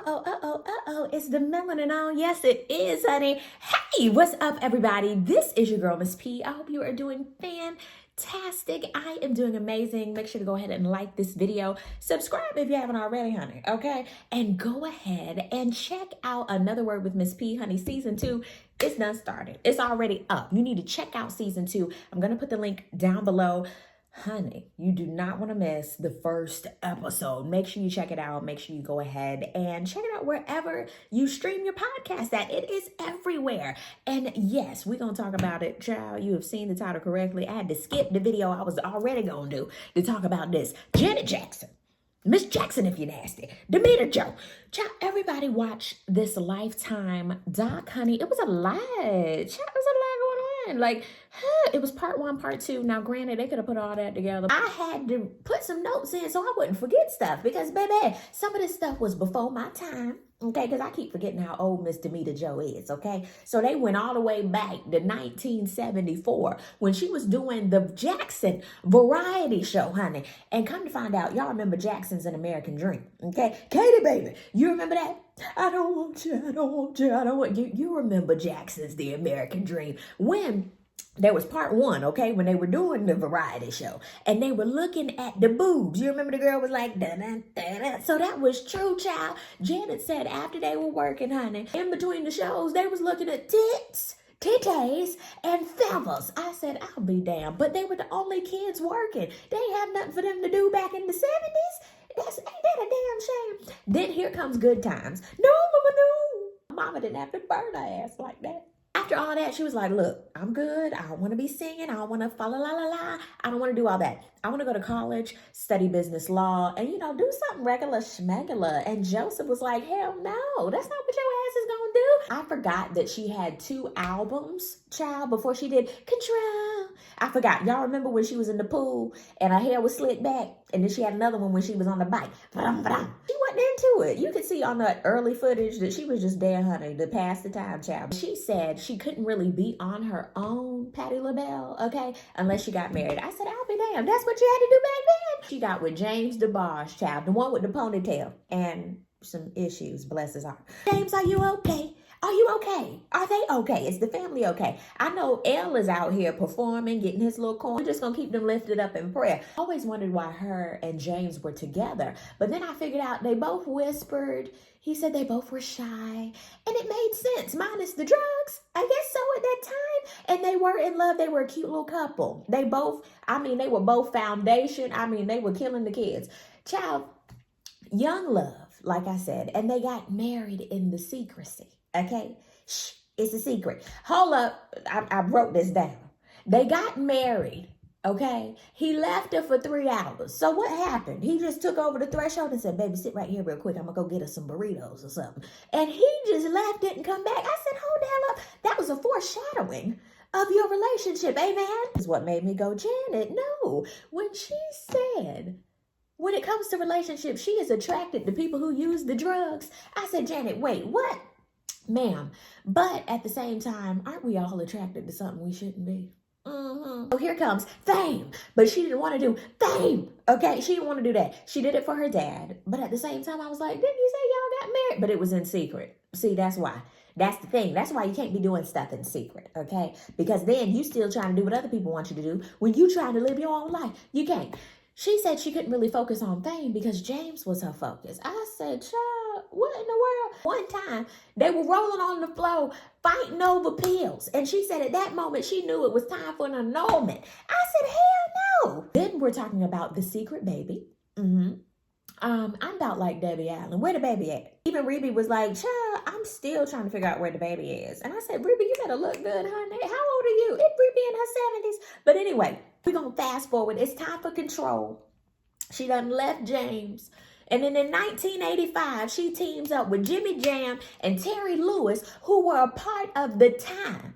It's the melanin on. Yes, it is, honey. Hey, what's up, everybody? This is your girl, Miss P. I hope you are doing fantastic. I am doing amazing. Make sure to go ahead and like this video. Subscribe if you haven't already, honey, okay? And go ahead and check out Another Word with Miss P, honey. Season 2 is done started. It's already up. You need to check out Season 2. I'm going to put the link down below. Honey, you do not want to miss the first episode. Make sure you check it out. Make sure you go ahead and check it out wherever you stream your podcast at. It is everywhere. And yes, we're going to talk about it. Child, you have seen the title correctly. I had to skip the video I was already going to do to talk about this. Janet Jackson. Miss Jackson, if you're nasty. Demeter Joe. Child, everybody watch this Lifetime doc, honey. It was a lot. Child, it was a lot going on. Like, it was part 1, part 2. Now, granted, they could have put all that together. I had to put some notes in so I wouldn't forget stuff because, baby, some of this stuff was before my time. Okay, because I keep forgetting how old Miss Demeter Joe is, okay? So they went all the way back to 1974 when she was doing the Jackson variety show, honey. And come to find out, y'all remember Jackson's An American Dream, okay? Katie, baby, you remember that? I don't want you, I don't want you, I don't want you. You remember Jackson's The American Dream when there was part 1, okay, when they were doing the variety show and they were looking at the boobs. You remember the girl was like, da-da-da-da. So that was true, child. Janet said after they were working, honey, in between the shows, they was looking at tits, titties, and feathers. I said, I'll be damned. But they were the only kids working. They ain't have nothing for them to do back in the 70s. Ain't that a damn shame? Then here comes Good Times. No, mama, no. Mama didn't have to burn her ass like that. After all that, she was like, look, I'm good. I don't want to be singing. I don't want to fa la la la la. I don't want to do all that. I want to go to college, study business law, and, do something regular schmegula. And Joseph was like, hell no, that's not what your ass is going to do. I forgot that she had 2 albums, child, before she did Control. I forgot. Y'all remember when she was in the pool and her hair was slicked back? And then she had another one when she was on the bike. She wasn't into it. You could see on that early footage that she was just there, honey, to pass the time, child. She said she couldn't really be on her own, Patti LaBelle, okay, unless she got married. I said, I'll be damned. That's what you had to do back then. She got with James DeBarge, child, the one with the ponytail and some issues, bless his heart. James, are you okay? Are you okay? Are they okay? Is the family okay? I know Elle is out here performing, getting his little coin. We're just going to keep them lifted up in prayer. I always wondered why her and James were together. But then I figured out they both whispered. He said they both were shy. And it made sense, minus the drugs. I guess so at that time. And they were in love. They were a cute little couple. They were both foundation. They were killing the kids. Child, young love, like I said. And they got married in the secrecy. Okay, shh, it's a secret. Hold up, I wrote this down. They got married, okay? He left her for 3 hours. So what happened? He just took over the threshold and said, baby, sit right here real quick. I'm going to go get us some burritos or something. And he just left, didn't come back. I said, hold the hell up. That was a foreshadowing of your relationship, amen? Is what made me go, Janet, no. When she said, when it comes to relationships, she is attracted to people who use the drugs. I said, Janet, wait, what? Ma'am, but at the same time, aren't we all attracted to something we shouldn't be? So here comes fame, but she didn't want to do fame, okay? She didn't want to do that. She did it for her dad, but at the same time, I was like, didn't you say y'all got married? But it was in secret. See, that's why. That's the thing. That's why you can't be doing stuff in secret, okay? Because then you still trying to do what other people want you to do. When you trying to live your own life, you can't. She said she couldn't really focus on fame because James was her focus. I said, child, what in the world? One time, they were rolling on the floor, fighting over pills. And she said at that moment, she knew it was time for an annulment. I said, hell no. Then we're talking about the secret baby. I'm about like Debbie Allen. Where the baby at? Even Rebe was like, child, I'm still trying to figure out where the baby is. And I said, Rebe, you better look good, honey. How old are you? It's Rebe in her 70s. But anyway, we're going to fast forward. It's time for Control. She done left James. And then in 1985, she teams up with Jimmy Jam and Terry Lewis, who were a part of The Time.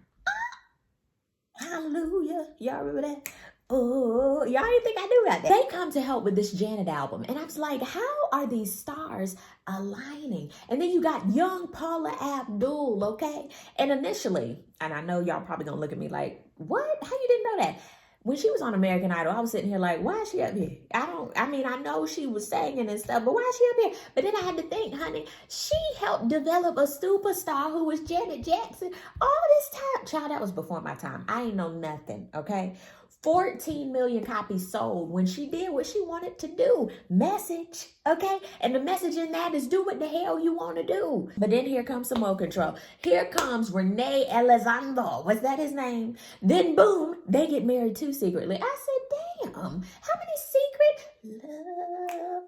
Hallelujah. Y'all remember that? Oh, y'all didn't think I knew about that. They come to help with this Janet album. And I was like, how are these stars aligning? And then you got young Paula Abdul, okay? And initially, and I know y'all probably gonna look at me like, what? How you didn't know that? when she was on American Idol, I was sitting here like, why is she up here? I know she was singing and stuff, but why is she up here? But then I had to think, honey, she helped develop a superstar who was Janet Jackson all this time. Child, that was before my time. I ain't know nothing, okay? 14 million copies sold when she did what she wanted to do. Message, okay? And the message in that is do what the hell you want to do. But then here comes some more control. Here comes Renee Elizondo. Was that his name? Then boom, they get married too secretly. I said, damn, how many secret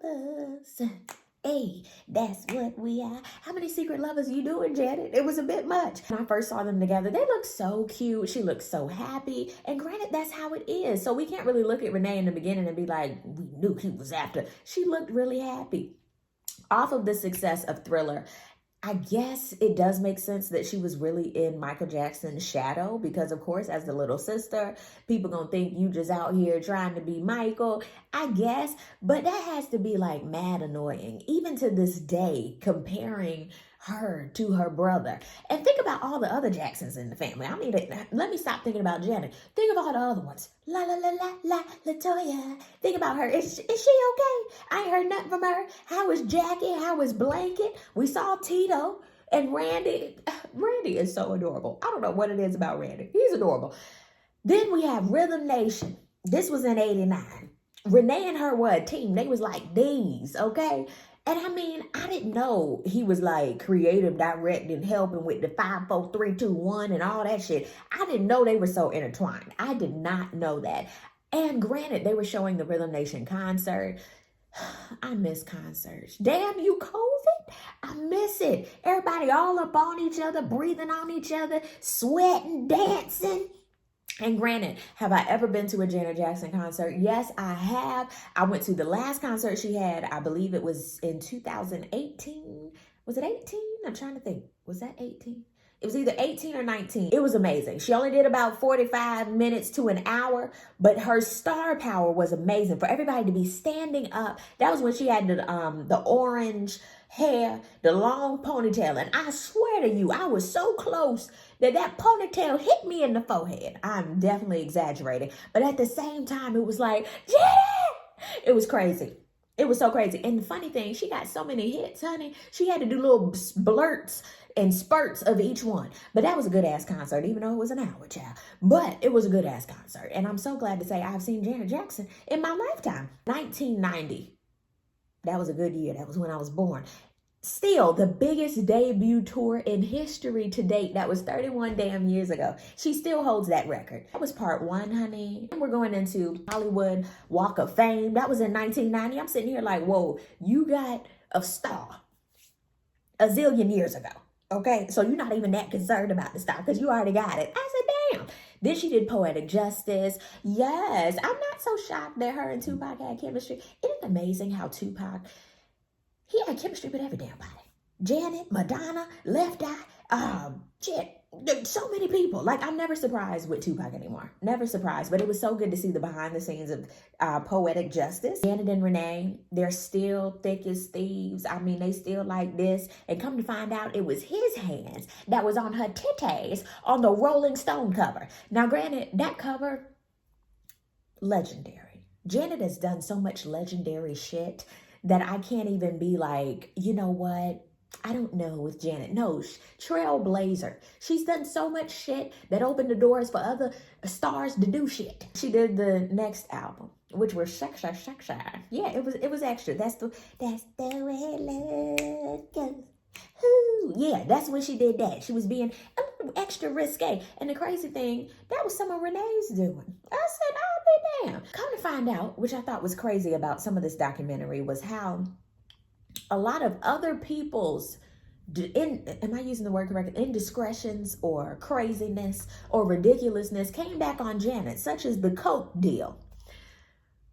lovers? Hey, that's what we are. How many secret lovers you doing, Janet? It was a bit much. When I first saw them together, they looked so cute. She looked so happy. And granted, that's how it is. So we can't really look at Renee in the beginning and be like, we knew he was after. She looked really happy. Off of the success of Thriller, I guess it does make sense that she was really in Michael Jackson's shadow because, of course, as the little sister, people gonna think you just out here trying to be Michael, I guess. But that has to be like mad annoying, even to this day, comparing her to her brother. And think about all the other Jacksons in the family. I mean, let me stop thinking about Janet. Think of all the other ones. La la la la la Latoya. Think about her. Is she okay? I ain't heard nothing from her. How is Jackie? How is Blanket? We saw Tito and Randy. Randy is so adorable. I don't know what it is about Randy. He's adorable. Then we have Rhythm Nation. This was in 89. Renee and her were a team. They was like these, okay? And I mean, I didn't know he was like creative, directing, helping with the 5, 4, 3, 2, 1 and all that shit. I didn't know they were so intertwined. I did not know that. And granted, they were showing the Rhythm Nation concert. I miss concerts. Damn you, COVID. I miss it. Everybody all up on each other, breathing on each other, sweating, dancing. And granted, have I ever been to a Janet Jackson concert? Yes, I have. I went to the last concert she had. I believe it was in 2018. Was it 18? I'm trying to think. Was that 18? It was either 18 or 19. It was amazing. She only did about 45 minutes to an hour, but her star power was amazing. For everybody to be standing up. That was when she had the orange hair, the long ponytail. And I swear to you, I was so close that ponytail hit me in the forehead. I'm definitely exaggerating. But at the same time, it was like, yeah! It was crazy. It was so crazy. And the funny thing, she got so many hits, honey. She had to do little blurts and spurts of each one. But that was a good-ass concert, even though it was an hour, child. But it was a good-ass concert. And I'm so glad to say I've seen Janet Jackson in my lifetime. 1990. That was a good year. That was when I was born. Still, the biggest debut tour in history to date. That was 31 damn years ago. She still holds that record. That was part 1, honey. And we're going into Hollywood Walk of Fame. That was in 1990. I'm sitting here like, whoa, you got a star a zillion years ago. Okay, so you're not even that concerned about the star because you already got it. I said, damn. Then she did Poetic Justice. Yes, I'm not so shocked that her and Tupac had chemistry. Isn't it amazing how Tupac, he had chemistry with every damn body. Janet, Madonna, Left Eye, so many people. Like, I'm never surprised with Tupac anymore. Never surprised. But it was so good to see the behind the scenes of Poetic Justice. Janet and Renee, they're still thick as thieves. I mean, they still like this. And come to find out, it was his hands that was on her titties on the Rolling Stone cover. Now, granted, that cover, legendary. Janet has done so much legendary shit that I can't even be like, you know what? I don't know with Janet. No, trailblazer. She's done so much shit that opened the doors for other stars to do shit. She did the next album, which was Shaksha. Yeah, it was extra. That's the way love goes. Ooh, yeah, that's when she did that. She was being a little extra risque. And the crazy thing, that was some of Renee's doing. I said, I'll be damned. Come to find out, which I thought was crazy about some of this documentary, was how a lot of other people's, am I using the word correctly, indiscretions or craziness or ridiculousness came back on Janet, such as the coke deal.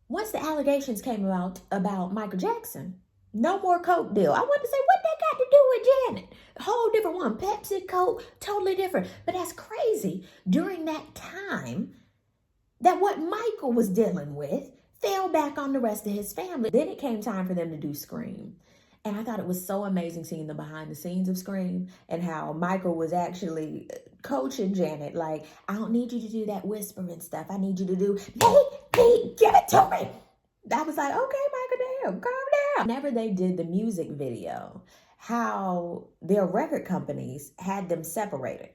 Once the allegations came out about Michael Jackson, no more coke deal. I want to say, what that got to do with Janet? A whole different one. Pepsi, Coke, totally different. But that's crazy. During that time, that what Michael was dealing with fell back on the rest of his family. Then it came time for them to do Scream. And I thought it was so amazing seeing the behind the scenes of Scream and how Michael was actually coaching Janet. Like, I don't need you to do that whispering stuff. I need you to do, Pete, give it to me. I was like, okay, Michael, damn, calm down. Whenever they did the music video, how their record companies had them separated,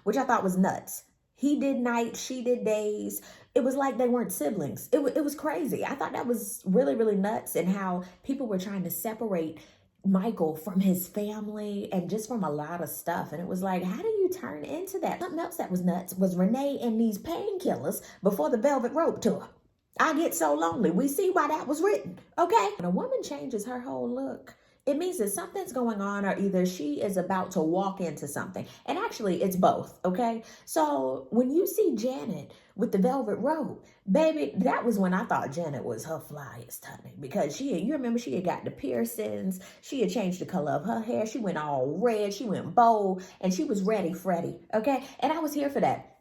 which I thought was nuts. He did nights, she did days. It was like they weren't siblings. It was crazy. I thought that was really, really nuts, and how people were trying to separate Michael from his family and just from a lot of stuff. And it was like, how do you turn into that? Something else that was nuts was Renee and these painkillers before the Velvet Rope tour. I get so lonely. We see why that was written, okay? When a woman changes her whole look, it means that something's going on, or either she is about to walk into something. And actually, it's both, okay? So when you see Janet with the velvet rope, baby, that was when I thought Janet was her flyest, honey. Because you remember she had got the piercings. She had changed the color of her hair. She went all red. She went bold. And she was ready, Freddie, okay? And I was here for that.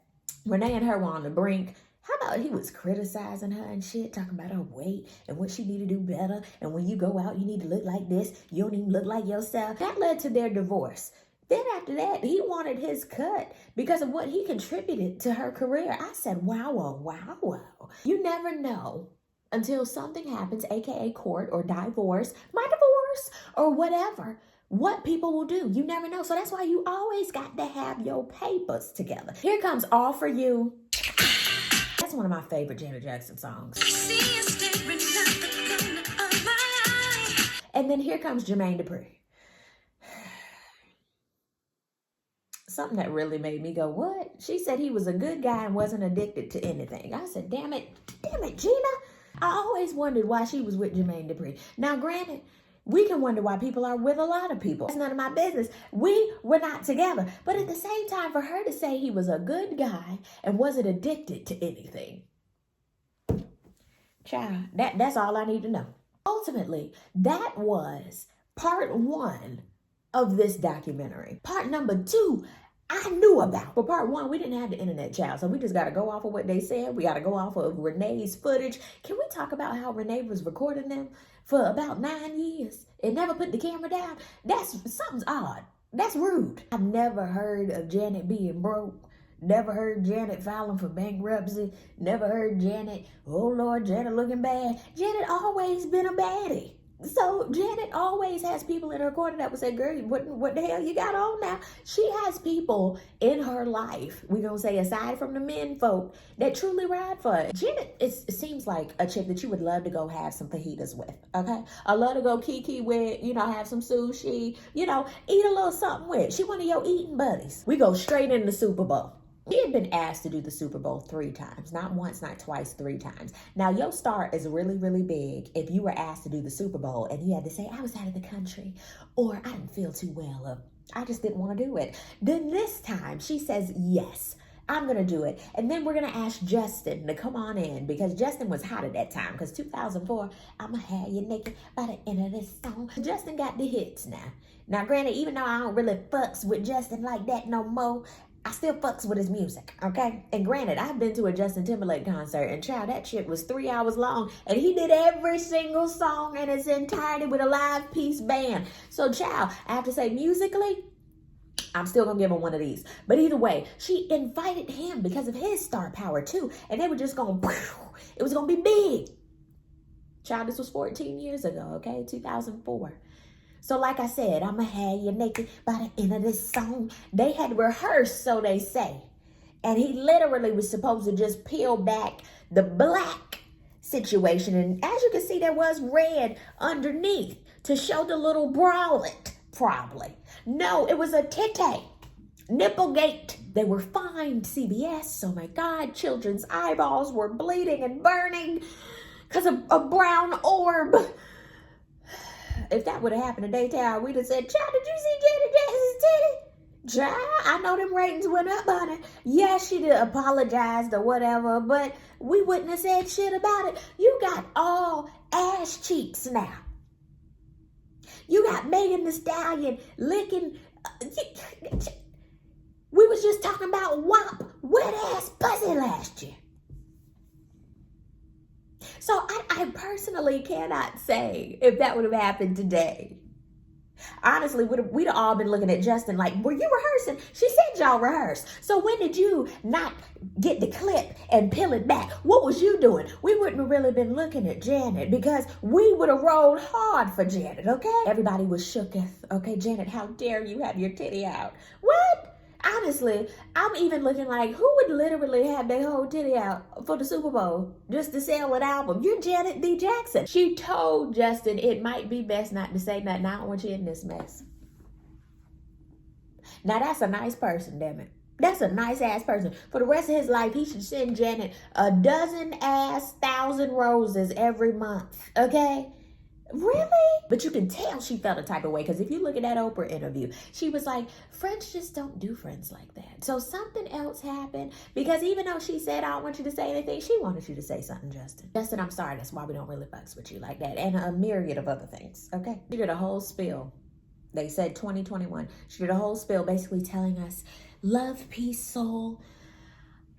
Renee and her were on the brink. How about he was criticizing her and shit, talking about her weight and what she need to do better. And when you go out, you need to look like this. You don't even look like yourself. That led to their divorce. Then after that, he wanted his cut because of what he contributed to her career. I said, wow, wow, wow, wow. You never know until something happens, aka court or divorce, my divorce or whatever, what people will do. You never know. So that's why you always got to have your papers together. Here comes All For You. That's one of my favorite Janet Jackson songs. And then here comes Jermaine Dupri. Something that really made me go, what? She said he was a good guy and wasn't addicted to anything. I said, damn it, Gina. I always wondered why she was with Jermaine Dupri. Now, granted, we can wonder why people are with a lot of people. That's none of my business. We were not together. But at the same time, for her to say he was a good guy and wasn't addicted to anything, child, that's all I need to know. Ultimately, that was part one of this documentary. Part number two, I knew about. For part one, we didn't have the internet, child, so we just got to go off of what they said. We got to go off of Renee's footage. Can we talk about how Renee was recording them for about 9 years and never put the camera down? Something's odd. That's rude. I've never heard of Janet being broke. Never heard Janet filing for bankruptcy. Never heard Janet, oh Lord, Janet looking bad. Janet always been a baddie. So Janet always has people in her corner that would say, girl, what the hell you got on now? She has people in her life, we're going to say aside from the men folk, that truly ride for her. Janet, it seems like a chick that you would love to go have some fajitas with, okay? I love to go kiki with, have some sushi, eat a little something with. She one of your eating buddies. We go straight in the Super Bowl. He had been asked to do the Super Bowl 3 times, not once, not twice, 3 times. Now, your star is really, really big if you were asked to do the Super Bowl and you had to say, I was out of the country, or I didn't feel too well, or I just didn't want to do it. Then this time, she says, yes, I'm going to do it. And then we're going to ask Justin to come on in, because Justin was hot at that time, because 2004, I'ma have you naked by the end of this song. Justin got the hits now. Now, granted, even though I don't really fucks with Justin like that no more, I still fucks with his music, okay? And granted, I've been to a Justin Timberlake concert, and child, that shit was 3 hours long, and he did every single song in its entirety with a live piece band. So child, I have to say, musically, I'm still gonna give him one of these. But either way, she invited him because of his star power too, and they were just gonna, it was gonna be big. Child, this was 14 years ago, okay? 2004. So like I said, I'ma have you naked by the end of this song. They had rehearsed, so they say. And he literally was supposed to just peel back the black situation. And as you can see, there was red underneath to show the little bralette, probably. No, it was a titty. Nipplegate. They were fined CBS. Oh my God, children's eyeballs were bleeding and burning because of a brown orb. If that would have happened in daytime, we'd have said, child, did you see Janet Jackson's titty? Child, I know them ratings went up on it. Yeah, she did apologized or whatever, but we wouldn't have said shit about it. You got all ass cheeks now. You got Megan Thee Stallion licking. We was just talking about WAP, wet ass pussy last year. So I personally cannot say if that would have happened today, Honestly, we'd have all been looking at Justin like, were you rehearsing? She said y'all rehearsed. So when did you not get the clip and peel it back? What was you doing? We wouldn't have really been looking at Janet because we would have rolled hard for Janet, okay? Everybody was shooketh, okay? Janet, how dare you have your titty out? What? Honestly, I'm even looking like, who would literally have their whole titty out for the Super Bowl just to sell an album? You're Janet D. Jackson. She told Justin it might be best not to say nothing. I don't want you in this mess. Now that's a nice person, damn it. That's a nice ass person. For the rest of his life, he should send Janet a dozen ass 1,000 roses every month, okay? Really? But you can tell she felt a type of way because if you look at that Oprah interview, she was like, friends just don't do friends like that. So something else happened because even though she said, I don't want you to say anything, she wanted you to say something, Justin. Justin, I'm sorry. That's why we don't really fucks with you like that. And a myriad of other things, okay? She did a whole spiel. They said 2021. She did a whole spiel basically telling us, love, peace, soul.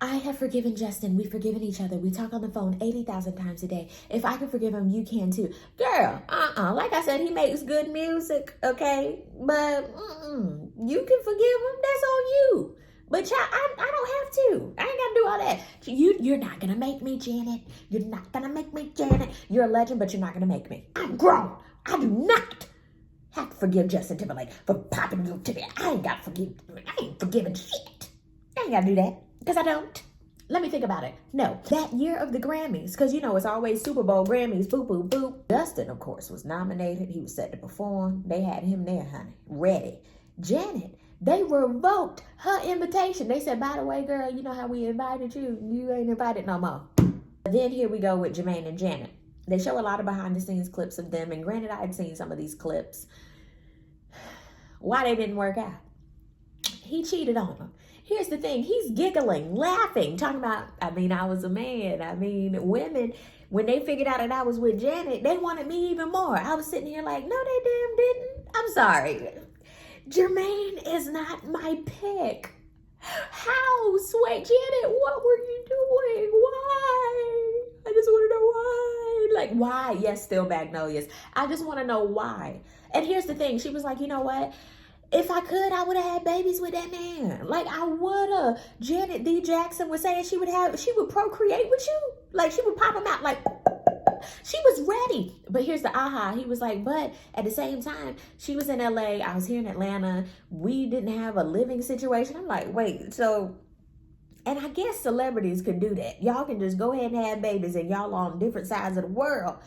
I have forgiven Justin. We've forgiven each other. We talk on the phone 80,000 times a day. If I can forgive him, you can too. Girl, like I said, he makes good music, okay? But you can forgive him. That's on you. But child, I don't have to. I ain't got to do all that. You're not going to make me, Janet. You're not going to make me, Janet. You're a legend, but you're not going to make me. I'm grown. I do not have to forgive Justin Timberlake for popping you to me. I ain't forgiving shit. I ain't got to do that. Because I don't. Let me think about it. No, that year of the Grammys, because you know it's always Super Bowl, Grammys, boop, boop, boop. Justin, of course, was nominated. He was set to perform. They had him there, honey, ready. Janet, they revoked her invitation. They said, by the way, girl, you know how we invited you? You ain't invited no more. Then here we go with Jermaine and Janet. They show a lot of behind the scenes clips of them. And granted, I had seen some of these clips. Why they didn't work out? He cheated on her. Here's the thing. He's giggling, laughing, talking about, I was a man. Women, when they figured out that I was with Janet, they wanted me even more. I was sitting here like, no, they damn didn't. I'm sorry. Jermaine is not my pick. How, sweet Janet? What were you doing? Why? I just want to know why. Like, why? Yes, still Magnolias. I just want to know why. And here's the thing. She was like, you know what? If I could, I would have had babies with that man. Like, I would have. Janet D. Jackson was saying she would procreate with you. Like, she would pop him out. Like, she was ready. But here's the aha. He was like, but at the same time, she was in LA. I was here in Atlanta. We didn't have a living situation. I'm like, wait, so, and I guess celebrities could do that. Y'all can just go ahead and have babies and y'all on different sides of the world.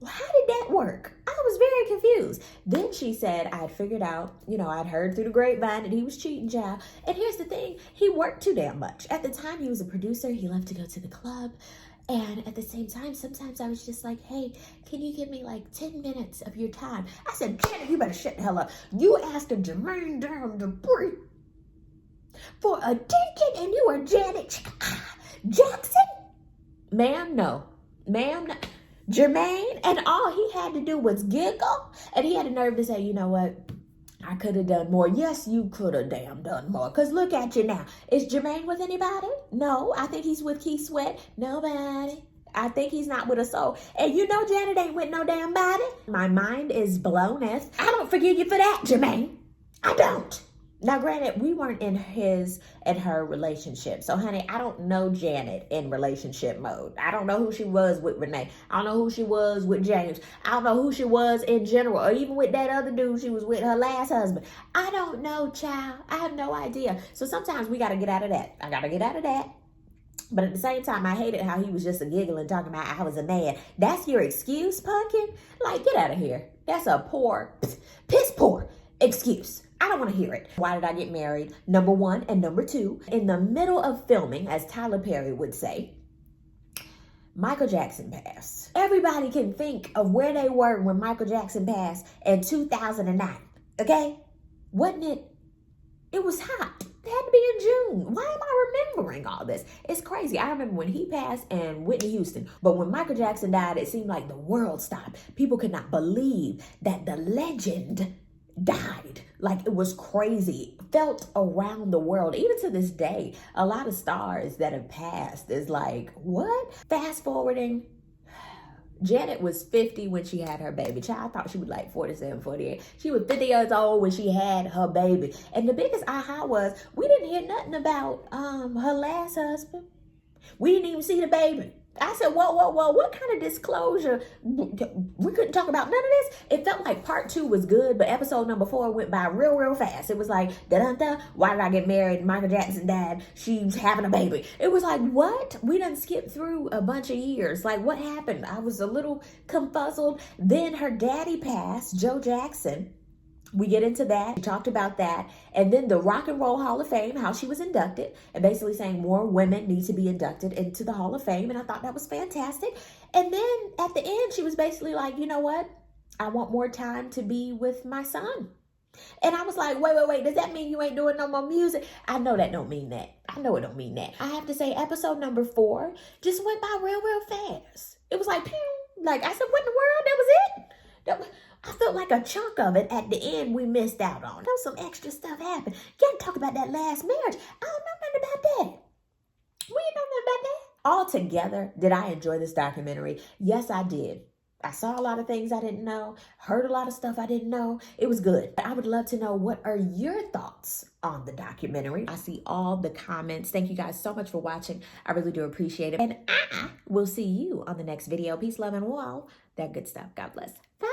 How did that work? I was very confused. Then she said, I had figured out, I'd heard through the grapevine that he was cheating, child. And here's the thing. He worked too damn much. At the time, he was a producer. He loved to go to the club. And at the same time, sometimes I was just like, hey, can you give me like 10 minutes of your time? I said, Janet, you better shut the hell up. You asked a Jermaine Dupri for a ticket and you are Janet Jackson? Ma'am, no. Ma'am, no. Jermaine, and all he had to do was giggle, and he had the nerve to say, you know what, I could have done more. Yes, you could have damn done more, because look at you now. Is Jermaine with anybody? No. I think he's with Keith Sweat. Nobody. I think he's not with a soul. And Janet ain't with no damn body. My mind is blown. I don't forgive you for that, Jermaine. I don't. Now, granted, we weren't in his and her relationship. So, honey, I don't know Janet in relationship mode. I don't know who she was with Renee. I don't know who she was with James. I don't know who she was in general, or even with that other dude she was with, her last husband. I don't know, child. I have no idea. So sometimes we got to get out of that. I got to get out of that. But at the same time, I hated how he was just a giggling, talking about I was a man. That's your excuse, pumpkin? Like, get out of here. That's a piss poor excuse. I don't want to hear it. Why did I get married? Number one, and number two, in the middle of filming, as Tyler Perry would say, Michael Jackson passed. Everybody can think of where they were when Michael Jackson passed in 2009, okay? Wasn't it? It was hot. It had to be in June. Why am I remembering all this? It's crazy. I remember when he passed and Whitney Houston. But when Michael Jackson died, it seemed like the world stopped. People could not believe that the legend died. Like, it was crazy. Felt around the world. Even to this day, a lot of stars that have passed is like, what? Fast forwarding, Janet was 50 when she had her baby. Child, I thought she was like 47, 48. She was 50 years old when she had her baby. And the biggest aha was we didn't hear nothing about her last husband. We didn't even see the baby. I said, whoa, what kind of disclosure? We couldn't talk about none of this. It felt like part 2 was good, but episode number 4 went by real fast. It was like, da-dun-dun, why did I get married? Michael Jackson died. She's having a baby. It was like, what? We done skipped through a bunch of years. Like, what happened? I was a little confuzzled. Then her daddy passed, Joe Jackson. We get into that. We talked about that. And then the Rock and Roll Hall of Fame, how she was inducted, and basically saying more women need to be inducted into the Hall of Fame. And I thought that was fantastic. And then at the end, she was basically like, you know what? I want more time to be with my son. And I was like, wait. Does that mean you ain't doing no more music? I know that don't mean that. I know it don't mean that. I have to say episode number 4 just went by real fast. It was like, pew. Like I said, what in the world? That was it? I felt like a chunk of it at the end we missed out on. There was some extra stuff happened. You gotta talk about that last marriage. I don't know nothing about that. We didn't know nothing about that. Altogether, did I enjoy this documentary? Yes, I did. I saw a lot of things I didn't know, heard a lot of stuff I didn't know. It was good. I would love to know, what are your thoughts on the documentary? I see all the comments. Thank you guys so much for watching. I really do appreciate it. And I will see you on the next video. Peace, love, and all that good stuff. God bless. Bye.